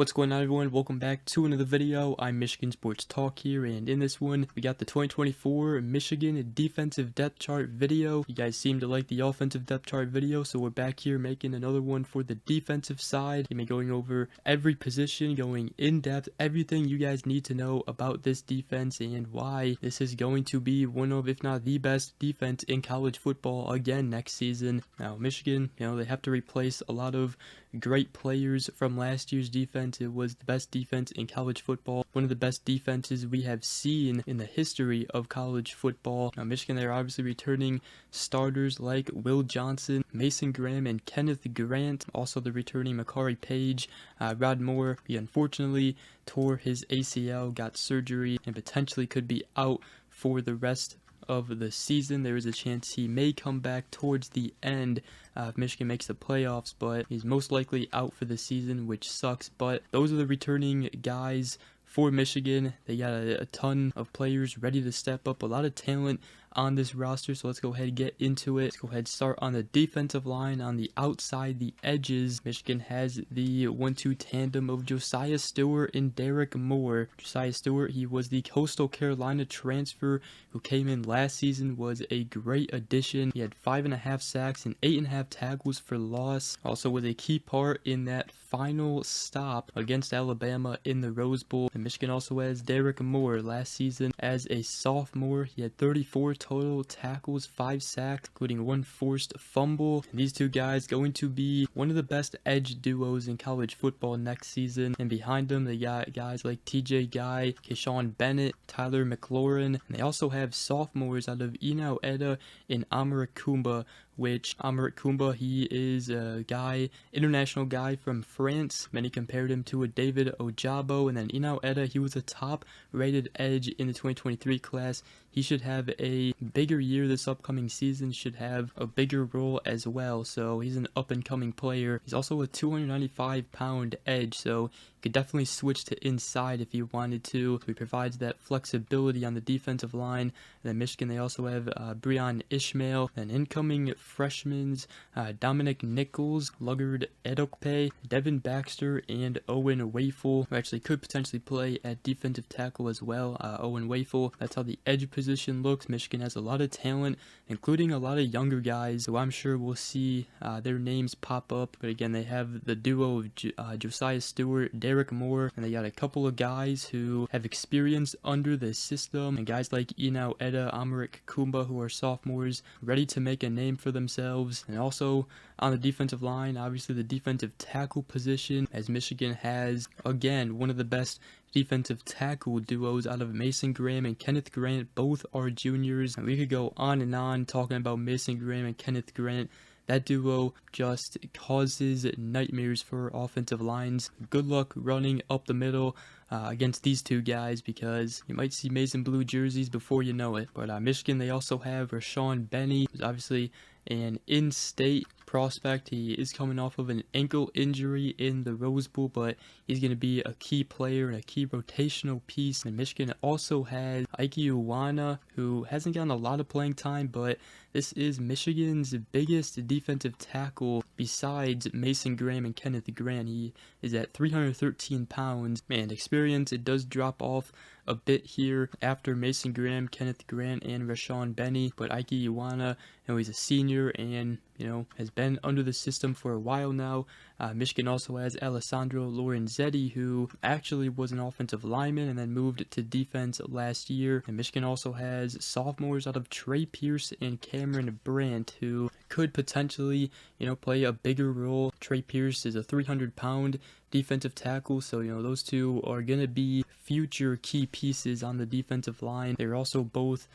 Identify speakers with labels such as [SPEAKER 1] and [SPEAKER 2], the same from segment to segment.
[SPEAKER 1] What's going on, everyone? Welcome back to another video. I'm Michigan Sports Talk here, and in this one we got the 2024 Michigan defensive depth chart video. You guys seem to like the offensive depth chart video, so we're back here making another one for the defensive side. I'm going over every position, going in depth, everything you guys need to know about this defense and why this is going to be one of, if not the best defense in college football again next season. Now Michigan, they have to replace a lot of great players from last year's defense. It was the best defense in college football, one of the best defenses we have seen in the history of college football. Now Michigan, they're obviously returning starters like Will Johnson, Mason Graham, and Kenneth Grant. Also the returning Makari Page. Rod Moore, he unfortunately tore his ACL, got surgery, and potentially could be out for the rest of the season. There is a chance he may come back towards the end if Michigan makes the playoffs, but he's most likely out for the season, which sucks. But those are the returning guys for Michigan. They got a ton of players ready to step up, a lot of talent on this roster, so let's go ahead and get into it. Let's go ahead and start on the defensive line. On the outside, the edges, Michigan has the 1-2 tandem of Josiah Stewart and Derek Moore. Josiah Stewart, he was the Coastal Carolina transfer who came in last season, was a great addition. He had 5.5 sacks and 8.5 tackles for loss. Also was a key part in that final stop against Alabama in the Rose Bowl. And Michigan also has Derek Moore. Last season as a sophomore, he had 34 total tackles, 5 sacks, including 1 forced fumble. And these two guys going to be one of the best edge duos in college football next season. And behind them, they got guys like TJ Guy, Keyshawn Bennett, Tyler McLaurin. And they also have sophomores out of Inau Eda and Amara Kumba, which Amrit Kumba, he is a guy, international guy from France. Many compared him to a David Ojabo. And then Inau Eda, he was a top rated edge in the 2023 class. He should have a bigger year this upcoming season, should have a bigger role as well. So he's an up and coming player. He's also a 295-pound edge, so he could definitely switch to inside if he wanted to. So he provides that flexibility on the defensive line. And then Michigan, they also have Breon Ishmael, an incoming freshmen, Dominic Nichols, Luggard Edokpe, Devin Baxter, and Owen Wafel, who actually could potentially play at defensive tackle as well. Owen Wafel, that's how the edge position looks. Michigan has a lot of talent, including a lot of younger guys, so I'm sure we'll see their names pop up. But again, they have the duo of Josiah Stewart, Derek Moore, and they got a couple of guys who have experience under the system, and guys like Inau Eda, Amrik Kumba, who are sophomores, ready to make a name for themselves. And also on the defensive line, obviously the defensive tackle position, as Michigan has, again, one of the best defensive tackle duos out of Mason Graham and Kenneth Grant. Both are juniors, and we could go on and on talking about Mason Graham and Kenneth Grant. That duo just causes nightmares for offensive lines. Good luck running up the middle against these two guys, because you might see Mason blue jerseys before you know it. But Michigan, they also have Rashawn Benny, who's obviously an in-state prospect. He is coming off of an ankle injury in the Rose Bowl, but he's going to be a key player and a key rotational piece. And Michigan also has Ike Iwana, who hasn't gotten a lot of playing time, but this is Michigan's biggest defensive tackle besides Mason Graham and Kenneth Grant. He is at 313 pounds. Man, experience, it does drop off a bit here after Mason Graham, Kenneth Grant, and Rashawn Benny. But Ike Iwana, he's a senior and has been under the system for a while now. Michigan also has Alessandro Lorenzetti, who actually was an offensive lineman and then moved to defense last year. And Michigan also has sophomores out of Trey Pierce and Cameron Brandt, who could potentially, play a bigger role. Trey Pierce is a 300-pound defensive tackle, so those two are going to be future key pieces on the defensive line. They're also both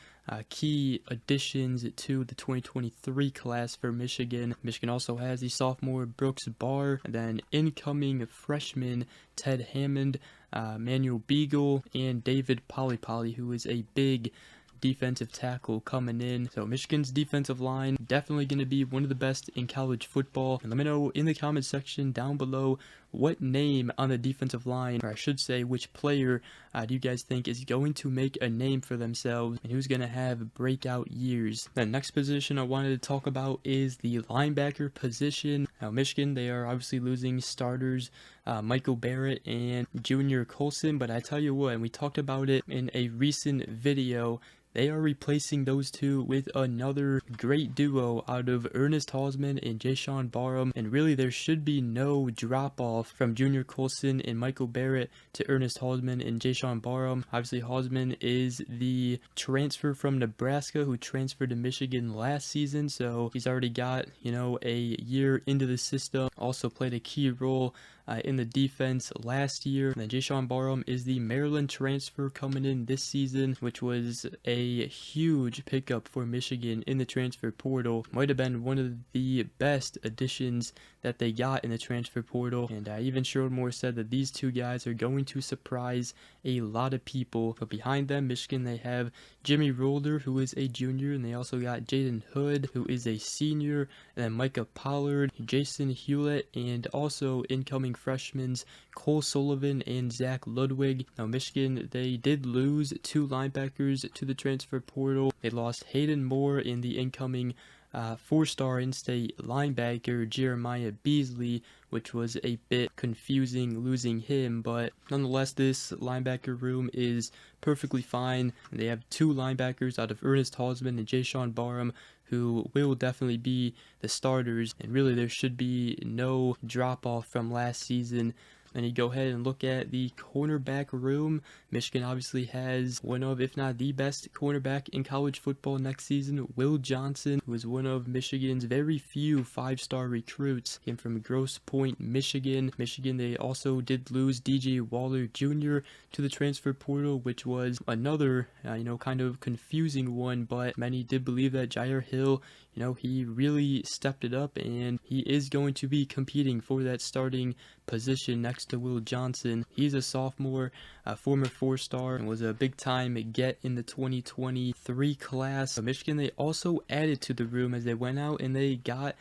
[SPEAKER 1] key additions to the 2023 class for Michigan. Michigan also has the sophomore Brooks Barr, and then incoming freshman Ted Hammond, Manuel Beagle, and David Polypoly, who is a big defensive tackle coming in. So Michigan's defensive line definitely going to be one of the best in college football. And let me know in the comment section down below what name on the defensive line, or I should say, which player do you guys think is going to make a name for themselves and who's going to have breakout years? The next position I wanted to talk about is the linebacker position. Now, Michigan, they are obviously losing starters Michael Barrett and Junior Colson, but I tell you what, and we talked about it in a recent video, they are replacing those two with another great duo out of Ernest Hausman and Jayshawn Barham, and really there should be no drop-off from Junior Colson and Michael Barrett to Ernest Hausman and Jayshawn Barham. Obviously, Hausman is the transfer from Nebraska who transferred to Michigan last season, so he's already got, a year into the system, also played a key role in the defense last year. And then Jayshawn Barham is the Maryland transfer coming in this season, which was a huge pickup for Michigan in the transfer portal. Might have been one of the best additions that they got in the transfer portal. And even Schroedmore said that these two guys are going to surprise a lot of people. But behind them, Michigan, they have Jimmy Rolder, who is a junior, and they also got Jaden Hood, who is a senior, and then Micah Pollard, Jason Hewlett, and also incoming freshmen Cole Sullivan and Zach Ludwig. Now, Michigan, they did lose two linebackers to the transfer portal. They lost Hayden Moore in the incoming four-star in-state linebacker Jeremiah Beasley, which was a bit confusing losing him, but nonetheless this linebacker room is perfectly fine. They have two linebackers out of Ernest Hausman and Jayshawn Barham who will definitely be the starters, and really there should be no drop-off from last season. Then you go ahead and look at the cornerback room. Michigan obviously has one of, if not the best cornerback in college football next season. Will Johnson, who is one of Michigan's very few five-star recruits, came from Grosse Pointe, Michigan. Michigan, they also did lose DJ Waller Jr. to the transfer portal, which was another, kind of confusing one, but many did believe that Jair Hill, he really stepped it up, and he is going to be competing for that starting position next to Will Johnson. He's a sophomore, former four-star, and was a big-time get in the 2023 class. But Michigan, they also added to the room as they went out, and they got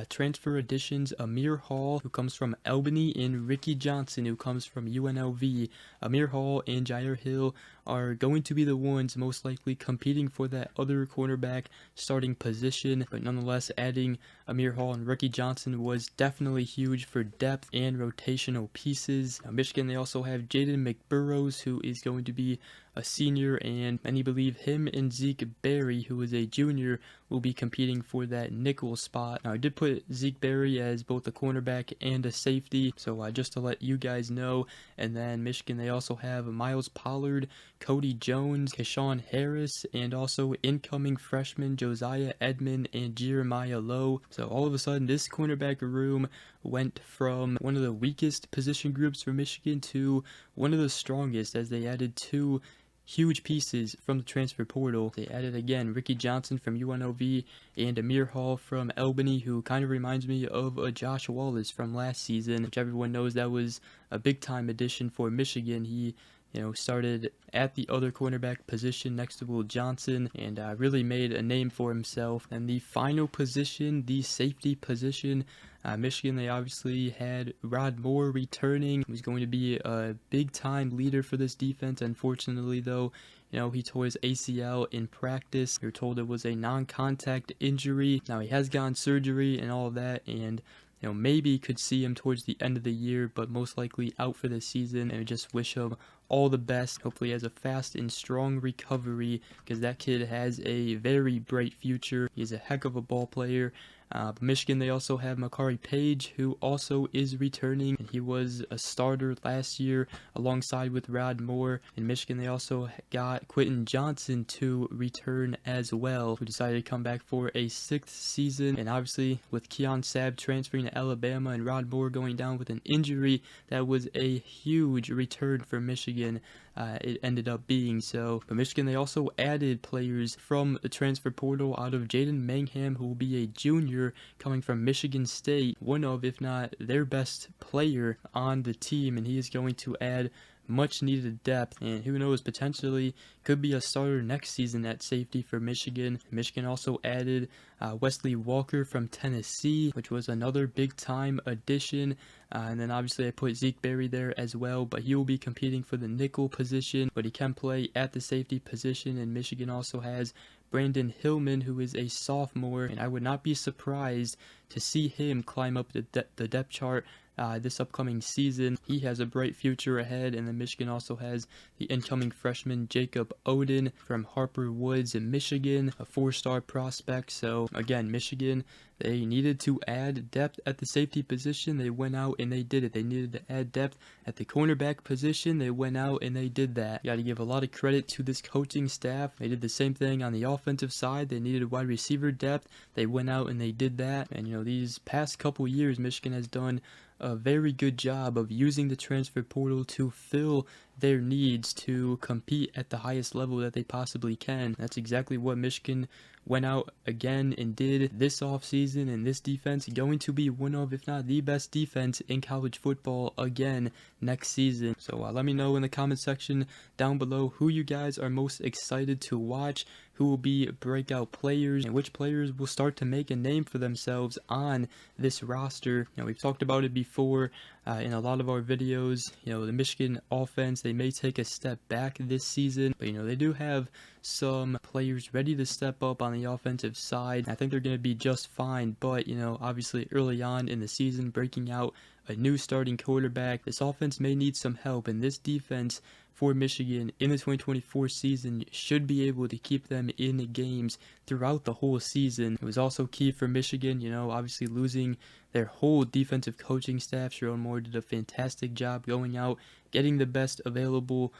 [SPEAKER 1] transfer additions Amir Hall, who comes from Albany, and Ricky Johnson, who comes from UNLV. Amir Hall and Jair Hill are going to be the ones most likely competing for that other cornerback starting position, but nonetheless adding Amir Hall and Ricky Johnson was definitely huge for depth and rotational pieces. Now, Michigan, they also have Jaden McBurrows, who is going to be a senior, and many believe him and Zeke Berry, who is a junior, will be competing for that nickel spot. Now, I did put Zeke Berry as both a cornerback and a safety, so just to let you guys know. And then Michigan, they also have Miles Pollard, Cody Jones, Keshawn Harris, and also incoming freshmen Josiah Edmond and Jeremiah Lowe. So all of a sudden, this cornerback room went from one of the weakest position groups for Michigan to one of the strongest, as they added two huge pieces from the transfer portal. They added again Ricky Johnson from UNLV and Amir Hall from Albany, who kind of reminds me of a Josh Wallace from last season, which everyone knows that was a big time addition for Michigan. He started at the other cornerback position next to Will Johnson and really made a name for himself. And the final position, the safety position, Michigan, they obviously had Rod Moore returning. He was going to be a big-time leader for this defense. Unfortunately, though, he tore his ACL in practice. We were told it was a non-contact injury. Now, he has gotten surgery and all of that, and maybe could see him towards the end of the year, but most likely out for the season. And we just wish him all the best. Hopefully he has a fast and strong recovery, because that kid has a very bright future. He's a heck of a ball player. Michigan, they also have Makari Page, who also is returning, and he was a starter last year alongside with Rod Moore. In Michigan, they also got Quentin Johnson to return as well, who decided to come back for a sixth season. And obviously, with Keon Sabb transferring to Alabama and Rod Moore going down with an injury, that was a huge return for Michigan. It ended up being so. But Michigan, they also added players from the transfer portal out of Jaden Mangham, who will be a junior coming from Michigan State, one of, if not their best player on the team, and he is going to add much needed depth, and who knows, potentially could be a starter next season at safety for Michigan. Michigan also added Wesley Walker from Tennessee, which was another big time addition. And then obviously I put Zeke Berry there as well, but he will be competing for the nickel position, but he can play at the safety position. And Michigan also has Brandon Hillman, who is a sophomore, and I would not be surprised to see him climb up the depth chart this upcoming season. He has a bright future ahead. And then Michigan also has the incoming freshman Jacob Oden from Harper Woods in Michigan, a 4-star prospect. So again, Michigan, they needed to add depth at the safety position. They went out and they did it. They needed to add depth at the cornerback position. They went out and they did that. Got to give a lot of credit to this coaching staff. They did the same thing on the offensive side. They needed wide receiver depth. They went out and they did that. And these past couple years, Michigan has done a very good job of using the transfer portal to fill their needs to compete at the highest level that they possibly can. That's exactly what Michigan went out again and did this offseason, and this defense going to be one of, if not the best defense in college football again next season. So let me know in the comment section down below who you guys are most excited to watch, who will be breakout players, and which players will start to make a name for themselves on this roster. We've talked about it before in a lot of our videos. The Michigan offense, they may take a step back this season, but they do have some players ready to step up on the offensive side. I think they're going to be just fine, but obviously early on in the season, breaking out a new starting quarterback, this offense may need some help, and this defense for Michigan in the 2024 season should be able to keep them in the games throughout the whole season. It was also key for Michigan, obviously losing their whole defensive coaching staff. Sharon Moore did a fantastic job going out, getting the best available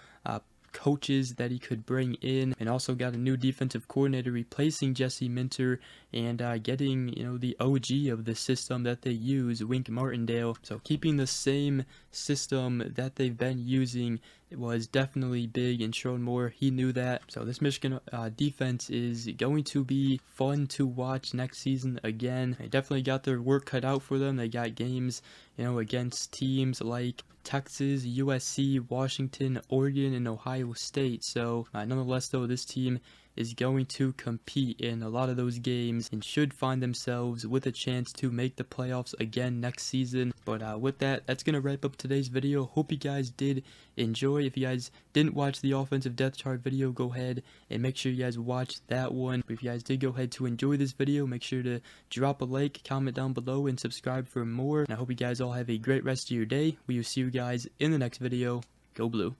[SPEAKER 1] coaches that he could bring in, and also got a new defensive coordinator replacing Jesse Minter, and getting the OG of the system that they use, Wink Martindale. So keeping the same system that they've been using was definitely big, and Sharon Moore, he knew that. So this Michigan defense is going to be fun to watch next season again. They definitely got their work cut out for them. They got games against teams like Texas, USC, Washington, Oregon, and Ohio State. So nonetheless though, this team is going to compete in a lot of those games and should find themselves with a chance to make the playoffs again next season. But with that, that's going to wrap up today's video. Hope you guys did enjoy. If you guys didn't watch the offensive depth chart video, go ahead and make sure you guys watch that one. But if you guys did go ahead to enjoy this video, make sure to drop a like, comment down below, and subscribe for more. And I hope you guys all have a great rest of your day. We will see you guys in the next video. Go Blue.